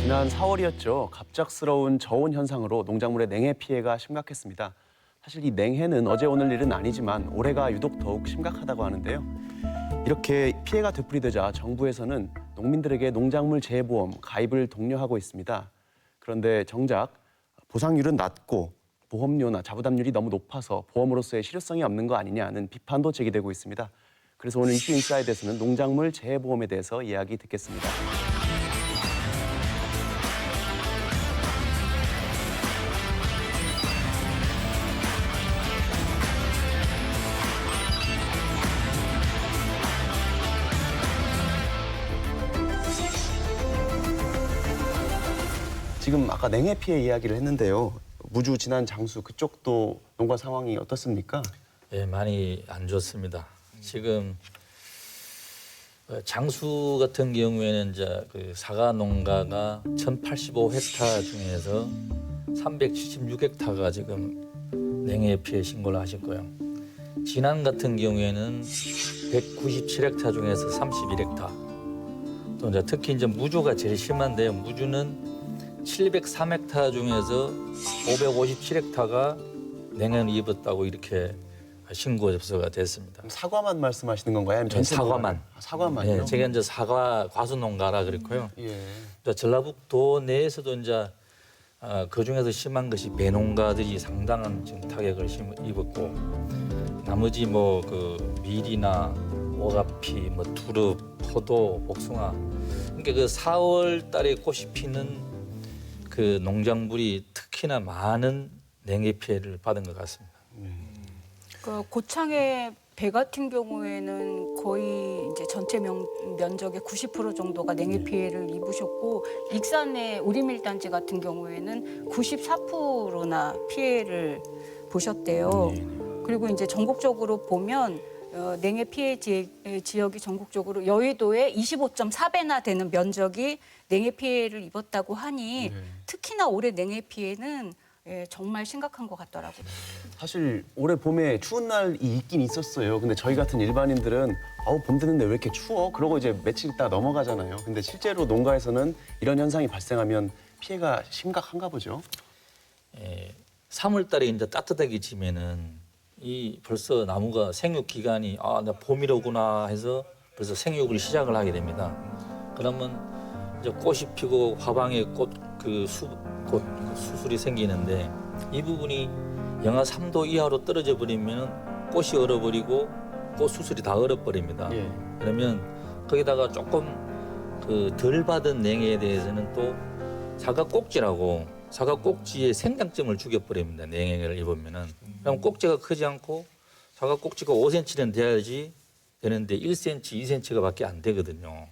지난 4월이었죠. 갑작스러운 저온 현상으로 농작물의 냉해 피해가 심각했습니다. 사실 이 냉해는 어제 오늘 일은 아니지만 올해가 유독 더욱 심각하다고 하는데요. 이렇게 피해가 되풀이되자 정부에서는 농민들에게 농작물 재해보험 가입을 독려하고 있습니다. 그런데 정작 보상률은 낮고 보험료나 자부담률이 너무 높아서 보험으로서의 실효성이 없는 거 아니냐는 비판도 제기되고 있습니다. 그래서 오늘 이슈 인사이드에서는 농작물 재해보험에 대해서 이야기 듣겠습니다. 지금 아까 냉해 피해 이야기를 했는데요. 무주, 진안, 장수 그쪽도 농가 상황이 어떻습니까? 예, 많이 안 좋습니다. 지금 장수 같은 경우에는 이제 그 사과 농가가 1,085헥타 중에서 376헥타가 지금 냉해 피해 신고를 하셨고요. 진안 같은 경우에는 197헥타 중에서 31헥타. 또 이제 특히 이제 무주가 제일 심한데요. 무주는 703헥타 중에서 557헥타가 냉해를 입었다고 이렇게 신고 접수가 됐습니다. 사과만 말씀하시는 건가요? 아니면 전체 사과만. 사과만요? 예, 제가 이제 사과 과수농가라 그랬고요. 예. 또 전라북도 내에서도 이제 그 중에서 심한 것이 배농가들이 상당한 지금 타격을 입었고, 나머지 뭐 그 밀이나 오가피, 뭐 두릅, 포도, 복숭아, 그러니까 그 4월달에 꽃이 피는 그 농작물이 특히나 많은 냉해 피해를 받은 것 같습니다. 그 고창의 배 같은 경우에는 거의 이제 전체 면적의 90% 정도가 냉해 피해를 입으셨고, 익산의 우리밀단지 같은 경우에는 94%나 피해를 보셨대요. 그리고 이제 전국적으로 보면 냉해 피해 지역이 전국적으로 여의도의 25.4배나 되는 면적이 냉해 피해를 입었다고 하니 특히나 올해 냉해 피해는 정말 심각한 것 같더라고요. 사실 올해 봄에 추운 날이 있긴 있었어요. 근데 저희 같은 일반인들은 봄 됐는데 왜 이렇게 추워? 그러고 이제 며칠 있다가 넘어가잖아요. 근데 실제로 농가에서는 이런 현상이 발생하면 피해가 심각한가 보죠. 3월 달에 이제 따뜻하게 지면은 이 벌써 나무가 생육 기간이 나 봄이로구나 해서 벌써 생육을 시작을 하게 됩니다. 그러면 이제 꽃이 피고 화방에 꽃 수술이 생기는데, 이 부분이 영하 3도 이하로 떨어져 버리면 꽃이 얼어버리고 꽃 수술이 다 얼어버립니다. 예. 그러면 거기다가 조금 그 덜 받은 냉해에 대해서는 또 사과 꼭지라고, 사과 꼭지에 생장점을 죽여버립니다. 냉해를 입으면은. 그럼 꼭지가 크지 않고 사과 꼭지가 5cm는 돼야지 되는데 1cm, 2cm가 밖에 안 되거든요.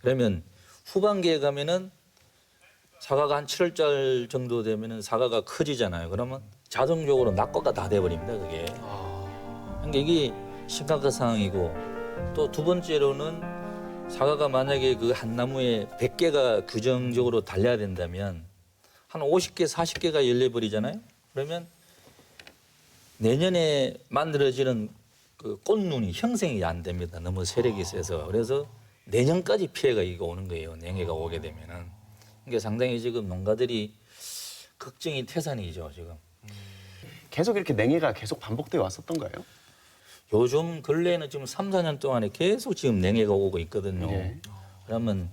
그러면 후반기에 가면은 사과가 한 7월달 정도 되면은 사과가 커지잖아요. 그러면 자동적으로 낙과가 다 돼버립니다, 그게. 그러니까 이게 심각한 상황이고, 또 두 번째로는 사과가 만약에 그 한 나무에 100개가 규정적으로 달려야 된다면 한 50개, 40개가 열려버리잖아요. 그러면 내년에 만들어지는 그 꽃눈이 형성이 안 됩니다. 너무 세력이 세서. 그래서 내년까지 피해가 이거 오는 거예요. 냉해가 오게 되면은. 그러니까 상당히 지금 농가들이 걱정이 태산이죠, 지금. 계속 이렇게 냉해가 계속 반복되어 왔었던가요? 요즘 근래에는 지금 3, 4년 동안에 계속 지금 냉해가 오고 있거든요. 예. 그러면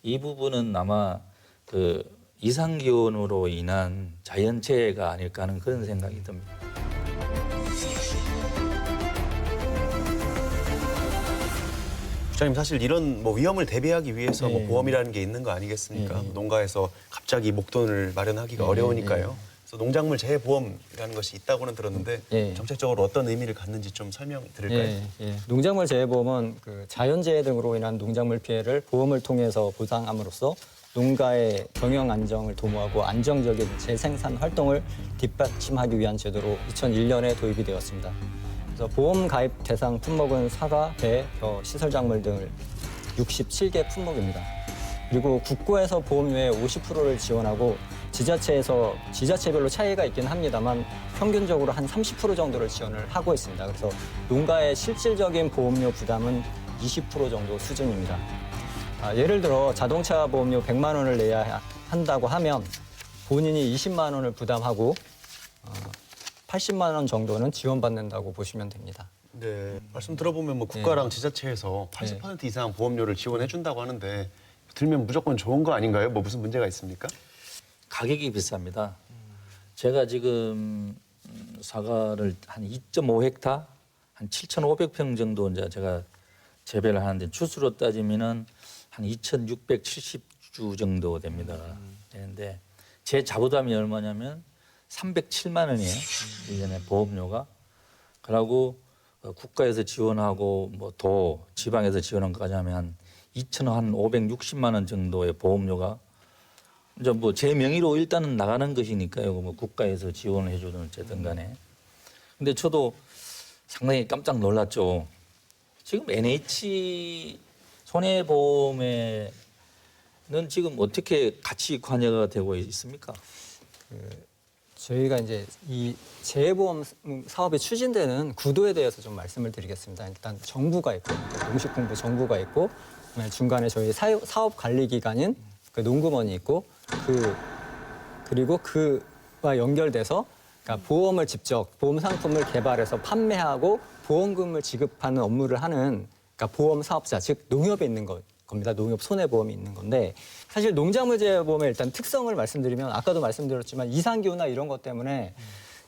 이 부분은 아마 그 이상기온으로 인한 자연재해가 아닐까 하는 그런 생각이 듭니다. 부장님, 사실 이런 뭐 위험을 대비하기 위해서 뭐 보험이라는 게 있는 거 아니겠습니까? 농가에서 갑자기 목돈을 마련하기가 어려우니까요. 그래서 농작물 재해보험이라는 것이 있다고는 들었는데 정책적으로 어떤 의미를 갖는지 좀 설명 드릴까요? 농작물 재해보험은 그 자연재해 등으로 인한 농작물 피해를 보험을 통해서 보상함으로써 농가의 경영 안정을 도모하고 안정적인 재생산 활동을 뒷받침하기 위한 제도로 2001년에 도입이 되었습니다. 그래서 보험 가입 대상 품목은 사과, 배, 벼, 시설작물 등 67개 품목입니다. 그리고 국고에서 보험료의 50%를 지원하고 지자체별로 차이가 있긴 합니다만 평균적으로 한 30% 정도를 지원을 하고 있습니다. 그래서 농가의 실질적인 보험료 부담은 20% 정도 수준입니다. 예를 들어 자동차 보험료 100만 원을 내야 한다고 하면 본인이 20만 원을 부담하고 80만 원 정도는 지원받는다고 보시면 됩니다. 네. 말씀 들어보면 뭐 국가랑 지자체에서 80% 이상 보험료를 지원해 준다고 하는데 들면 무조건 좋은 거 아닌가요? 뭐 무슨 문제가 있습니까? 가격이 비쌉니다. 제가 지금 사과를 한 2.5헥타, 한 7,500평 정도 이제 제가 재배를 하는데 주수로 따지면은 한 2,670주 정도 됩니다. 되는데 제 자부담이 얼마냐면 307만 원이에요. 1년에 보험료가. 그러고 국가에서 지원하고 뭐 도 지방에서 지원한 것까지 하면 한 2,560만 원 정도의 보험료가 이제 뭐 제 명의로 일단은 나가는 것이니까요. 뭐 국가에서 지원을 해주든 어쨌든 간에. 근데 저도 상당히 깜짝 놀랐죠. 지금 NH 손해보험에는 지금 어떻게 같이 관여가 되고 있습니까? 저희가 이제 이 재보험 사업이 추진되는 구도에 대해서 좀 말씀을 드리겠습니다. 일단 정부가 있고, 농식품부 정부가 있고, 그다음에 중간에 저희 사업 관리 기관인 그 농구먼이 있고, 그리고 그와 연결돼서 그러니까 보험을 직접 보험 상품을 개발해서 판매하고 보험금을 지급하는 업무를 하는 그러니까 보험 사업자, 즉 농협에 있는 겁니다. 농협 손해보험이 있는 건데 사실 농작물 재보험의 일단 특성을 말씀드리면 아까도 말씀드렸지만 이상기후나 이런 것 때문에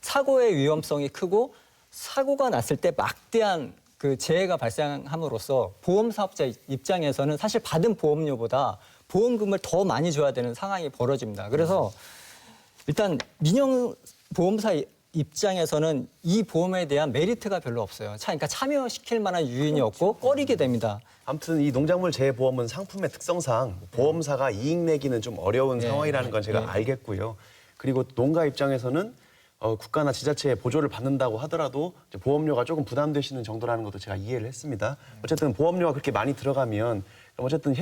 사고의 위험성이 크고 사고가 났을 때 막대한 그 재해가 발생함으로써 보험 사업자 입장에서는 사실 받은 보험료보다 보험금을 더 많이 줘야 되는 상황이 벌어집니다. 그래서 일단 민영 보험사 입장에서는 이 보험에 대한 메리트가 별로 없어요. 그러니까 참여시킬 만한 유인이 없고 꺼리게 됩니다. 아무튼 이 농작물 재보험은 상품의 특성상 보험사가 이익 내기는 좀 어려운 상황이라는 건 제가 알겠고요. 그리고 농가 입장에서는 국가나 지자체의 보조를 받는다고 하더라도 이제 보험료가 조금 부담되시는 정도라는 것도 제가 이해를 했습니다. 어쨌든 보험료가 그렇게 많이 들어가면 어쨌든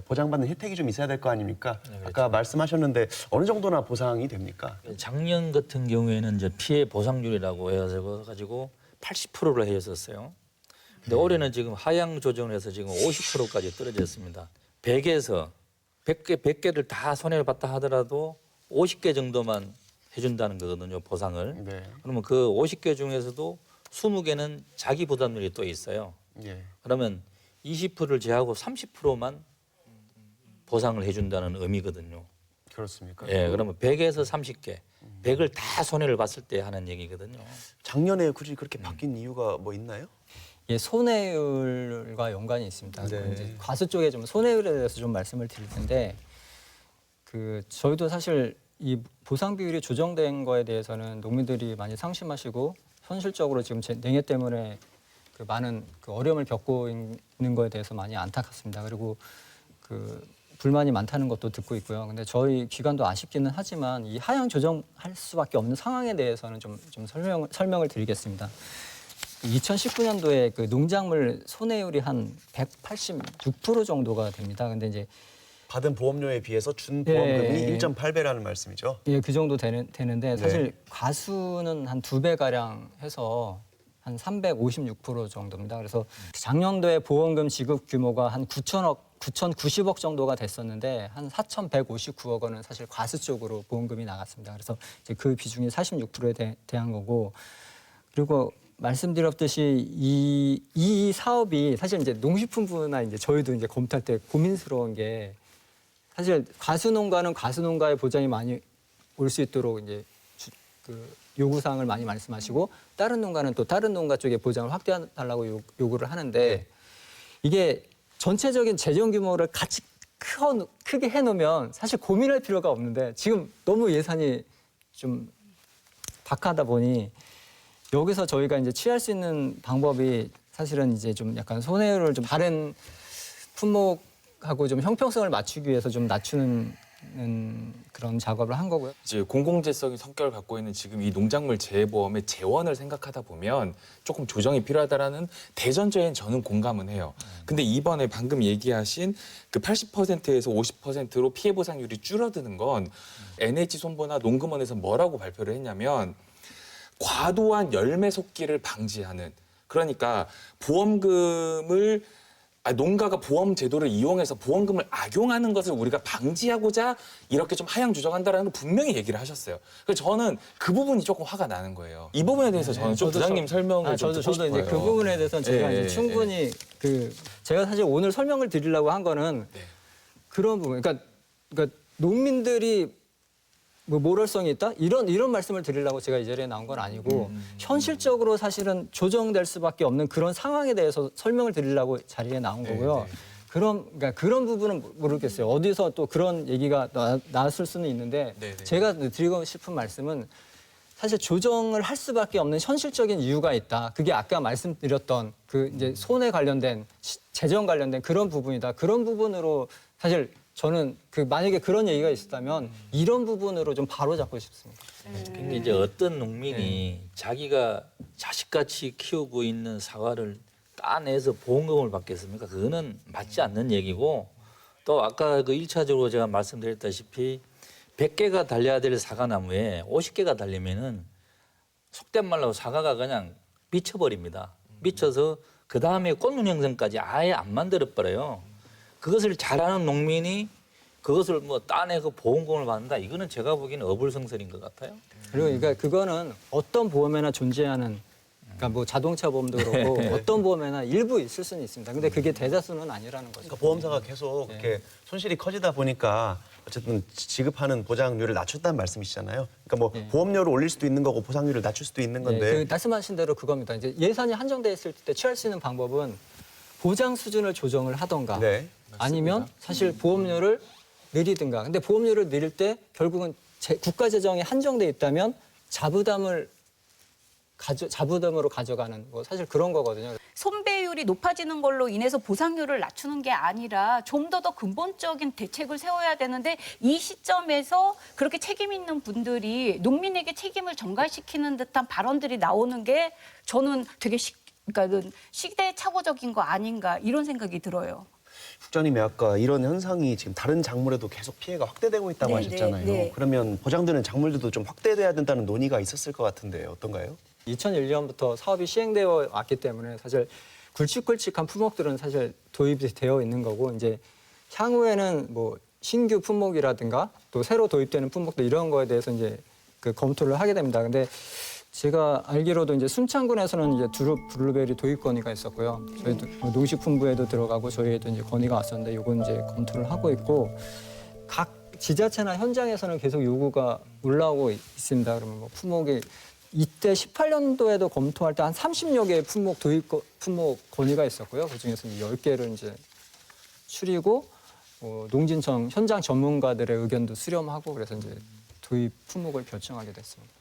보장받는 혜택이 좀 있어야 될 거 아닙니까? 네, 그렇죠. 아까 말씀하셨는데 어느 정도나 보상이 됩니까? 작년 같은 경우에는 이제 피해 보상률이라고 해가지고 80%를 해줬었어요. 근데 올해는 지금 하향 조정을 해서 지금 50%까지 떨어졌습니다. 100개를 다 손해를 봤다 하더라도 50개 정도만 해준다는 거거든요, 보상을. 네. 그러면 그 50개 중에서도 20개는 자기 부담률이 또 있어요. 예. 그러면 20%를 제하고 30%만 보상을 해준다는 의미거든요. 그렇습니까? 예, 그러면 100에서 30개, 100을 다 손해를 봤을 때 하는 얘기거든요. 작년에 굳이 그렇게 바뀐 이유가 뭐 있나요? 예, 손해율과 연관이 있습니다. 네. 이제 과수 쪽에 좀 손해율에 대해서 좀 말씀을 드릴 텐데, 저희도 사실 이 보상 비율이 조정된 거에 대해서는 농민들이 많이 상심하시고 현실적으로 지금 냉해 때문에 그 많은 그 어려움을 겪고 있는 거에 대해서 많이 안타깝습니다. 그리고 불만이 많다는 것도 듣고 있고요. 근데 저희 기관도 아쉽기는 하지만 이 하향 조정할 수밖에 없는 상황에 대해서는 좀 설명을 드리겠습니다. 2019년도에 그 농작물 손해율이 한 186% 정도가 됩니다. 근데 이제 받은 보험료에 비해서 준 보험금이 예. 1.8배라는 말씀이죠. 예, 그 정도 되는데 사실 네. 과수는 한 2배 가량 해서 한 356% 정도입니다. 그래서 작년도에 보험금 지급 규모가 한 9,090억 정도가 됐었는데 한 4,159억 원은 사실 과수 쪽으로 보험금이 나갔습니다. 그래서 이제 그 비중이 46%에 대한 거고, 그리고 말씀드렸듯이 이 사업이 사실 이제 농식품부나 이제 저희도 이제 검토할 때 고민스러운 게 사실 과수농가는 과수농가의 보장이 많이 올 수 있도록 이제 요구사항을 많이 말씀하시고 다른 농가는 또 다른 농가 쪽에 보장을 확대해달라고 요구를 하는데 이게 전체적인 재정 규모를 같이 크게 해놓으면 사실 고민할 필요가 없는데 지금 너무 예산이 좀 박하다 보니 여기서 저희가 이제 취할 수 있는 방법이 사실은 이제 좀 약간 손해율을 좀 다른 품목하고 좀 형평성을 맞추기 위해서 좀 낮추는 그런 작업을 한 거고요. 이제 공공재적인 성격을 갖고 있는 지금 이 농작물 재보험의 재원을 생각하다 보면 조금 조정이 필요하다라는 대전제엔 저는 공감은 해요. 근데 이번에 방금 얘기하신 그 80%에서 50%로 피해 보상률이 줄어드는 건 NH손보나 농금원에서 뭐라고 발표를 했냐면 과도한 열매 속기를 방지하는, 그러니까 보험금을 농가가 보험 제도를 이용해서 보험금을 악용하는 것을 우리가 방지하고자 이렇게 좀 하향 조정한다라는 걸 분명히 얘기를 하셨어요. 그래서 저는 그 부분이 조금 화가 나는 거예요. 이 부분에 대해서 저는 좀 부장님 설명을 좀 듣고 저도 싶어요. 이제 그 부분에 대해서는 제가 예, 이제 충분히 제가 사실 오늘 설명을 드리려고 한 거는 네. 그런 부분, 그러니까 농민들이 뭐 모럴성이 있다 이런 말씀을 드리려고 제가 이 자리에 나온 건 아니고 현실적으로 사실은 조정될 수밖에 없는 그런 상황에 대해서 설명을 드리려고 자리에 나온 거고요. 네. 그러니까 그런 부분은 모르겠어요. 어디서 또 그런 얘기가 나왔을 수는 있는데 네, 네. 제가 드리고 싶은 말씀은 사실 조정을 할 수밖에 없는 현실적인 이유가 있다. 그게 아까 말씀드렸던 그 이제 손에 관련된 재정 관련된 그런 부분이다. 그런 부분으로 사실 저는 만약에 그런 얘기가 있었다면 이런 부분으로 좀 바로잡고 싶습니다. 근데 이제 어떤 농민이 자기가 자식같이 키우고 있는 사과를 따내서 보험금을 받겠습니까? 그거는 맞지 않는 얘기고 또 아까 그 1차적으로 제가 말씀드렸다시피 100개가 달려야 될 사과나무에 50개가 달리면은 속된 말로 사과가 그냥 미쳐버립니다. 미쳐서 그 다음에 꽃눈 형성까지 아예 안 만들어버려요. 그것을 잘하는 농민이 그것을 뭐 따내고 보험금을 받는다. 이거는 제가 보기에는 어불성설인 것 같아요. 그리고 그러니까 그거는 어떤 보험에나 존재하는 그러니까 뭐 자동차 보험도 그렇고 어떤 보험에나 일부 있을 수는 있습니다. 근데 그게 대다수는 아니라는 거죠. 그러니까 보험사가 계속 이렇게 손실이 커지다 보니까 어쨌든 지급하는 보장료를 낮췄다는 말씀이시잖아요. 그러니까 뭐 보험료를 올릴 수도 있는 거고 보상료를 낮출 수도 있는 건데. 그 말씀하신 대로 그겁니다. 이제 예산이 한정돼 있을 때 취할 수 있는 방법은 보장 수준을 조정을 하던가 네. 아니면 사실 보험료를 늘리든가. 근데 보험료를 늘릴 때 결국은 국가 재정이 한정돼 있다면 자부담으로 가져가는 뭐 사실 그런 거거든요. 손배율이 높아지는 걸로 인해서 보상료를 낮추는 게 아니라 좀 더 근본적인 대책을 세워야 되는데 이 시점에서 그렇게 책임 있는 분들이 농민에게 책임을 전가시키는 듯한 발언들이 나오는 게 저는 되게 그러니까 시대착오적인 거 아닌가 이런 생각이 들어요. 국장님이 아까 이런 현상이 지금 다른 작물에도 계속 피해가 확대되고 있다고 네, 하셨잖아요. 네, 네. 그러면 보장되는 작물들도 좀 확대돼야 된다는 논의가 있었을 것 같은데 어떤가요? 2001년부터 사업이 시행되어 왔기 때문에 사실 굵직굵직한 품목들은 사실 도입이 되어 있는 거고 이제 향후에는 뭐 신규 품목이라든가 또 새로 도입되는 품목들 이런 거에 대해서 이제 그 검토를 하게 됩니다. 근데 제가 알기로도 이제 순창군에서는 이제 두릅 블루베리 도입 건의가 있었고요. 저희도 농식품부에도 들어가고 저희에도 이제 건의가 왔었는데 이건 이제 검토를 하고 있고 각 지자체나 현장에서는 계속 요구가 올라오고 있습니다. 그러면 뭐 품목이 이때 18년도에도 검토할 때 한 30여 개의 품목 건의가 있었고요. 그중에서 10개를 이제 추리고 농진청 현장 전문가들의 의견도 수렴하고 그래서 이제 도입 품목을 결정하게 됐습니다.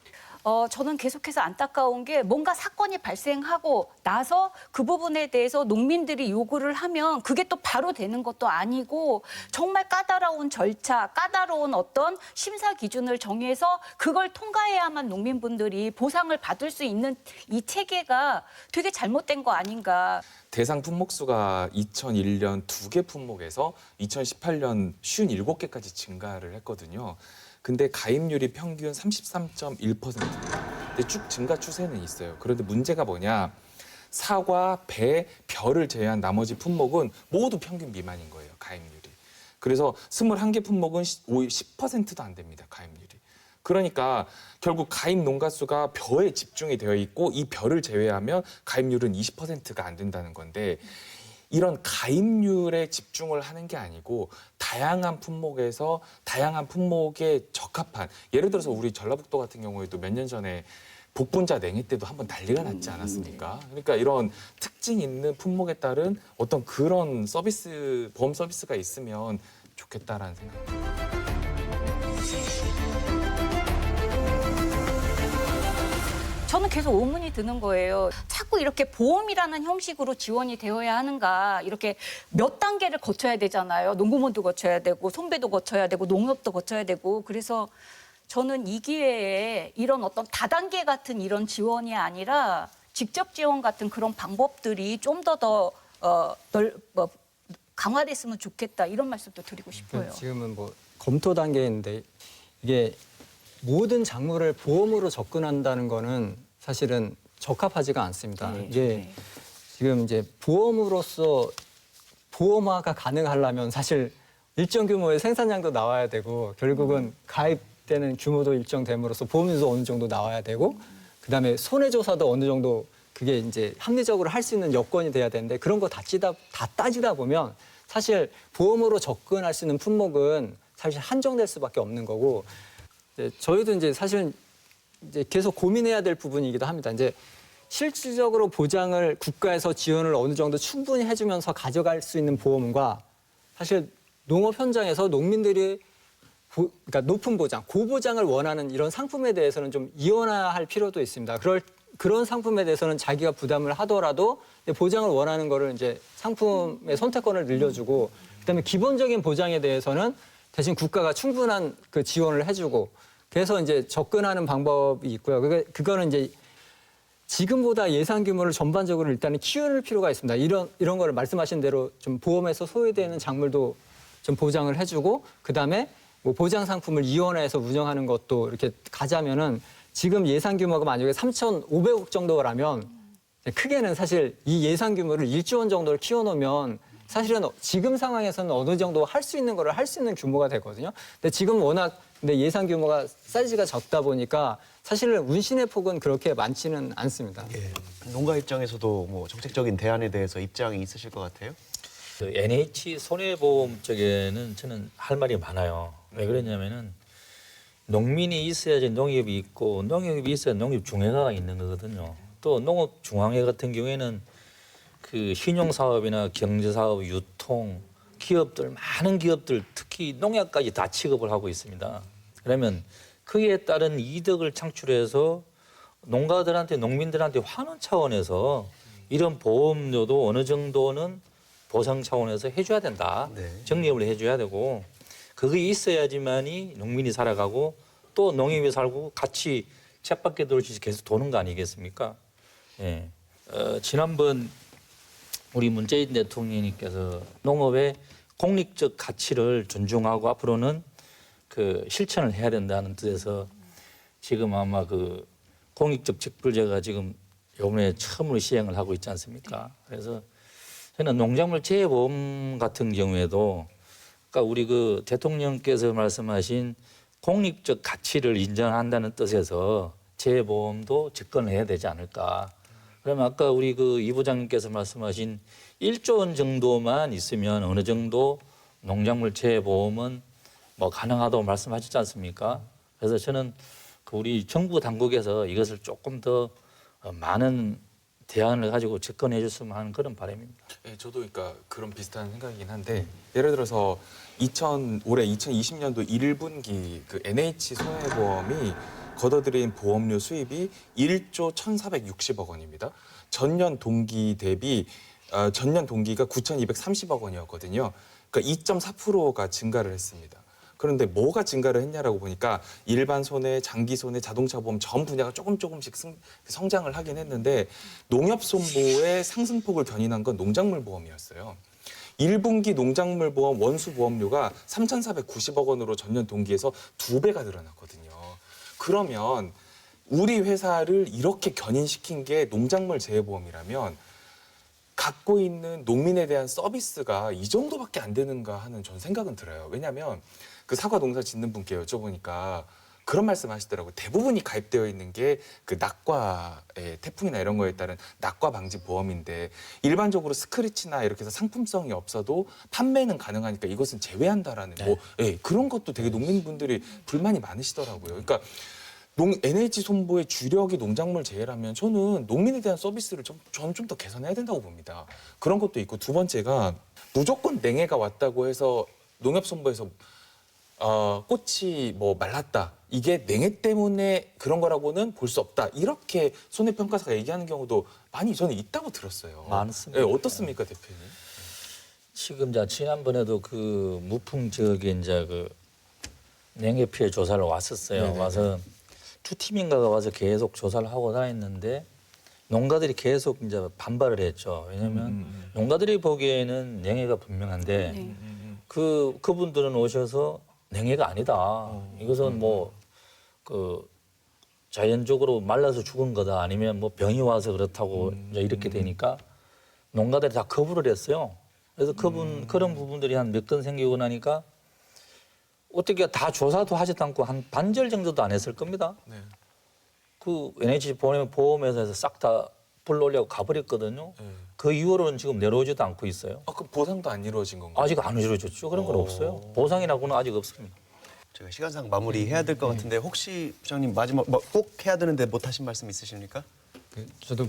저는 계속해서 안타까운 게 뭔가 사건이 발생하고 나서 그 부분에 대해서 농민들이 요구를 하면 그게 또 바로 되는 것도 아니고 정말 까다로운 절차, 까다로운 어떤 심사 기준을 정해서 그걸 통과해야만 농민분들이 보상을 받을 수 있는 이 체계가 되게 잘못된 거 아닌가. 대상 품목수가 2001년 2개 품목에서 2018년 57개까지 증가를 했거든요. 근데 가입률이 평균 33.1%입니다. 근데 쭉 증가 추세는 있어요. 그런데 문제가 뭐냐? 사과, 배, 벼를 제외한 나머지 품목은 모두 평균 미만인 거예요, 가입률이. 그래서 21개 품목은 10%도 안 됩니다, 가입률이. 그러니까 결국 가입 농가 수가 벼에 집중이 되어 있고 이 벼를 제외하면 가입률은 20%가 안 된다는 건데 이런 가입률에 집중을 하는 게 아니고 다양한 품목에서 다양한 품목에 적합한 예를 들어서 우리 전라북도 같은 경우에도 몇 년 전에 복분자 냉해 때도 한번 난리가 났지 않았습니까? 그러니까 이런 특징 있는 품목에 따른 어떤 그런 서비스, 보험 서비스가 있으면 좋겠다라는 생각입니다. 저는 계속 의문이 드는 거예요. 자꾸 이렇게 보험이라는 형식으로 지원이 되어야 하는가. 이렇게 몇 단계를 거쳐야 되잖아요. 농구몬도 거쳐야 되고 손배도 거쳐야 되고 농협도 거쳐야 되고. 그래서 저는 이 기회에 이런 어떤 다단계 같은 이런 지원이 아니라 직접 지원 같은 그런 방법들이 좀 더 강화됐으면 좋겠다. 이런 말씀도 드리고 싶어요. 지금은 뭐 검토 단계인데 이게 모든 작물을 보험으로 접근한다는 거는 사실은 적합하지가 않습니다. 네, 이게 네. 지금 이제 보험으로서 보험화가 가능하려면 사실 일정 규모의 생산량도 나와야 되고 결국은 가입되는 규모도 일정 됨으로써 보험료도 어느 정도 나와야 되고 그다음에 손해조사도 어느 정도 그게 이제 합리적으로 할 수 있는 여건이 돼야 되는데 그런 거 다 따지다 보면 사실 보험으로 접근할 수 있는 품목은 사실 한정될 수밖에 없는 거고 저희도 이제 사실은 이제 계속 고민해야 될 부분이기도 합니다. 이제 실질적으로 보장을 국가에서 지원을 어느 정도 충분히 해주면서 가져갈 수 있는 보험과 사실 농업 현장에서 농민들이 그러니까 높은 보장, 고보장을 원하는 이런 상품에 대해서는 좀 이원화할 필요도 있습니다. 그런 상품에 대해서는 자기가 부담을 하더라도 보장을 원하는 거를 이제 상품의 선택권을 늘려주고 그다음에 기본적인 보장에 대해서는 대신 국가가 충분한 그 지원을 해주고 그래서 이제 접근하는 방법이 있고요. 그거는 이제 지금보다 예산 규모를 전반적으로 일단은 키울 필요가 있습니다. 이런 거를 말씀하신 대로 좀 보험에서 소외되는 작물도 좀 보장을 해주고 그다음에 뭐 보장 상품을 이원화해서 운영하는 것도 이렇게 가자면은 지금 예산 규모가 만약에 3,500억 정도라면 크게는 사실 이 예산 규모를 1조 원 정도를 키워놓으면 사실은 지금 상황에서는 어느 정도 할 수 있는 거를 할 수 있는 규모가 되거든요. 근데 지금 워낙 근데 예산 규모가 사이즈가 적다 보니까 사실은 운신의 폭은 그렇게 많지는 않습니다. 예. 농가 입장에서도 뭐 정책적인 대안에 대해서 입장이 있으실 것 같아요. 그 NH 손해보험 쪽에는 저는 할 말이 많아요. 왜 그러냐면은 농민이 있어야지 농협이 있고 농협이 있어야 농협중앙회가 있는 거거든요. 또 농업중앙회 같은 경우에는 그 신용사업이나 경제사업, 유통, 기업들 많은 기업들 특히 농약까지 다 취급을 하고 있습니다. 그러면 그에 따른 이득을 창출해서 농가들한테 농민들한테 환원 차원에서 이런 보험료도 어느 정도는 보상 차원에서 해줘야 된다. 네. 정립을 해줘야 되고 그게 있어야지만이 농민이 살아가고 또 농협이 살고 같이 쳇바퀴 돌듯이 계속 도는 거 아니겠습니까? 예. 지난번 우리 문재인 대통령님께서 농업의 공익적 가치를 존중하고 앞으로는 그 실천을 해야 된다는 뜻에서 지금 아마 그 공익적 직불제가 지금 이번에 처음으로 시행을 하고 있지 않습니까? 그래서 저는 농작물 재해보험 같은 경우에도 그러니까 우리 그 대통령께서 말씀하신 공익적 가치를 인정한다는 뜻에서 재해보험도 접근을 해야 되지 않을까. 그러면 아까 우리 그 이 부장님께서 말씀하신 1조 원 정도만 있으면 어느 정도 농작물 재해보험은 뭐 가능하다고 말씀하셨지 않습니까? 그래서 저는 그 우리 정부 당국에서 이것을 조금 더 많은 대안을 가지고 접근해 줬으면 하는 그런 바람입니다. 예, 저도 그러니까 그런 비슷한 생각이긴 한데 예를 들어서 올해 2020년도 1분기 그 NH 손해보험이 걷어들인 보험료 수입이 1조 1,460억 원입니다. 전년 동기 대비 전년 동기가 9,230억 원이었거든요. 그러니까 2.4%가 증가를 했습니다. 그런데 뭐가 증가를 했냐라고 보니까 일반 손해, 장기 손해, 자동차 보험 전 분야가 조금씩 성장을 하긴 했는데 농협 손보의 상승폭을 견인한 건 농작물 보험이었어요. 1분기 농작물 보험 원수 보험료가 3,490억 원으로 전년 동기에서 2배가 늘어났거든요. 그러면 우리 회사를 이렇게 견인시킨 게 농작물 재해보험이라면 갖고 있는 농민에 대한 서비스가 이 정도밖에 안 되는가 하는 전 생각은 들어요. 왜냐하면 그 사과 농사 짓는 분께 여쭤보니까 그런 말씀 하시더라고요. 대부분이 가입되어 있는 게 그 낙과의 태풍이나 이런 거에 따른 낙과 방지 보험인데 일반적으로 스크래치나 이렇게 해서 상품성이 없어도 판매는 가능하니까 이것은 제외한다라는 그런 것도 되게 농민분들이 불만이 많으시더라고요. 그러니까 NH 손보의 주력이 농작물 재해라면 저는 농민에 대한 서비스를 저는 좀 더 개선해야 된다고 봅니다. 그런 것도 있고 두 번째가 무조건 냉해가 왔다고 해서 농협 손보에서 꽃이 뭐 말랐다. 이게 냉해 때문에 그런 거라고는 볼 수 없다. 이렇게 손해평가사가 얘기하는 경우도 많이 저는 있다고 들었어요. 많습니다. 네, 어떻습니까, 대표님? 지금 지난번에도 그 무풍 지역에 이제 그 냉해 피해 조사를 왔었어요. 네네네. 와서 두 팀인가가 와서 계속 조사를 하고 다녔는데 농가들이 계속 이제 반발을 했죠. 왜냐하면 농가들이 보기에는 냉해가 분명한데 네. 그분들은 오셔서 냉해가 아니다. 이것은 뭐 그 자연적으로 말라서 죽은 거다. 아니면 뭐 병이 와서 그렇다고 이제 이렇게 되니까 농가들이 다 거부를 했어요. 그래서 그런 부분들이 한 몇 건 생기고 나니까 어떻게 다 조사도 하지도 않고 한 반절 정도도 안 했을 겁니다. 네. 그 NH 보험회사에서 싹 다 불러올려고 가버렸거든요. 네. 그 이후로는 지금 내려오지도 않고 있어요. 아, 그럼 보상도 안 이루어진 건가요? 아직 안 이루어졌죠. 그런 건 없어요. 보상이라고는 아직 없습니다. 제가 시간상 마무리해야 될 것 같은데 혹시 부장님 마지막 꼭 해야 되는데 못하신 말씀 있으십니까? 저도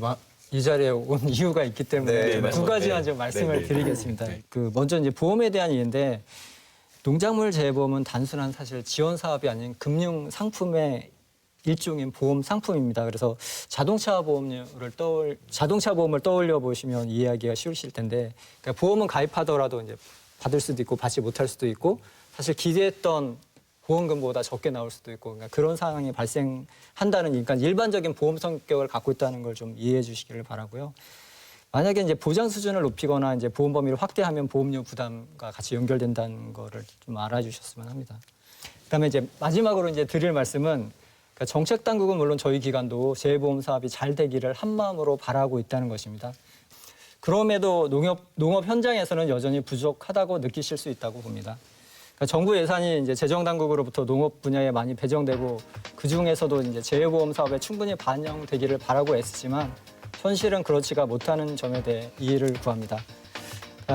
이 자리에 온 이유가 있기 때문에 네, 두 가지만 네. 좀 말씀을 네, 네. 드리겠습니다. 그 먼저 이제 보험에 대한 이해인데 농작물 재보험은 단순한 사실 지원 사업이 아닌 금융 상품의 일종인 보험 상품입니다. 그래서 자동차 보험을 떠올려 보시면 이해하기가 쉬우실 텐데, 그러니까 보험은 가입하더라도 이제 받을 수도 있고 받지 못할 수도 있고 사실 기대했던 보험금보다 적게 나올 수도 있고 그러니까 그런 상황이 발생한다는 그러니까 일반적인 보험 성격을 갖고 있다는 걸 좀 이해해 주시기를 바라고요. 만약에 이제 보장 수준을 높이거나 이제 보험 범위를 확대하면 보험료 부담과 같이 연결된다는 거를 좀 알아주셨으면 합니다. 그다음에 이제 마지막으로 이제 드릴 말씀은 그러니까 정책 당국은 물론 저희 기관도 재보험 사업이 잘 되기를 한 마음으로 바라고 있다는 것입니다. 그럼에도 농업 현장에서는 여전히 부족하다고 느끼실 수 있다고 봅니다. 그러니까 정부 예산이 이제 재정 당국으로부터 농업 분야에 많이 배정되고 그 중에서도 이제 재보험 사업에 충분히 반영되기를 바라고 애쓰지만 현실은 그렇지가 못하는 점에 대해 이해를 구합니다.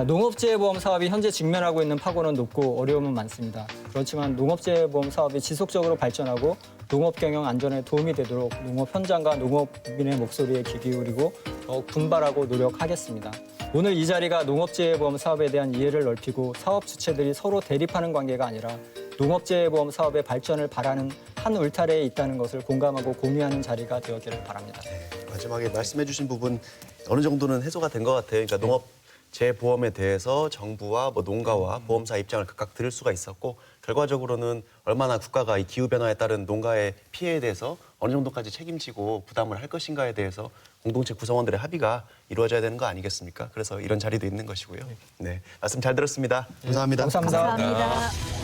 농업재해보험 사업이 현재 직면하고 있는 파고는 높고 어려움은 많습니다. 그렇지만 농업재해보험 사업이 지속적으로 발전하고 농업 경영 안전에 도움이 되도록 농업 현장과 농업민의 목소리에 귀 기울이고 더욱 분발하고 노력하겠습니다. 오늘 이 자리가 농업재해보험 사업에 대한 이해를 넓히고 사업 주체들이 서로 대립하는 관계가 아니라 농업재해보험 사업의 발전을 바라는 한 울타리에 있다는 것을 공감하고 공유하는 자리가 되었기를 바랍니다. 마지막에 말씀해 주신 부분 어느 정도는 해소가 된 것 같아요. 그러니까 농업 재보험에 대해서 정부와 농가와 보험사 입장을 각각 들을 수가 있었고 결과적으로는 얼마나 국가가 이 기후변화에 따른 농가의 피해에 대해서 어느 정도까지 책임지고 부담을 할 것인가에 대해서 공동체 구성원들의 합의가 이루어져야 되는 거 아니겠습니까? 그래서 이런 자리도 있는 것이고요. 네, 말씀 잘 들었습니다. 감사합니다. 감사합니다. 감사합니다.